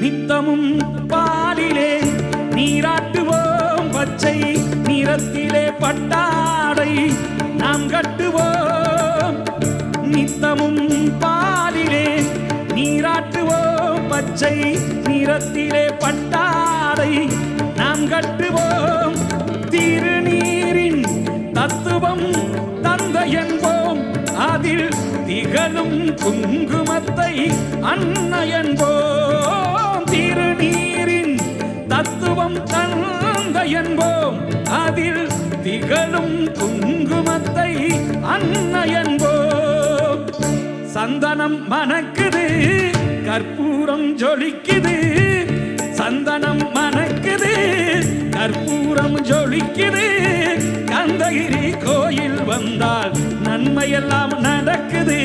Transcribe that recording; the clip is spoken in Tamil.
நித்தமும் பாலிலே நீராட்டுவோம், பச்சை நிறத்திலே பட்டாடை நாம் கட்டுவோம். நித்தமும் பாலிலே நீராட்டுவோம், பச்சை நிறத்திலே பட்டாடை நாம் கட்டுவோம். திருநீரின் தத்துவம் தந்தை என்போம், அதில் திகழும் குங்குமத்தை அன்னை என்போம். திருநீரின் தத்துவம் தந்தை என்போம், அதில் திகழும் குங்குமத்தை அன்னை என்போம். சந்தனம் மணக்குது, கற்பூரம் ஜொலிக்குது, சந்தனம் மணக்குது, கற்பூரம் ஜொலிக்குது. கந்தகிரி கோயில் வந்தால் நன்மையெல்லாம் நடக்குது.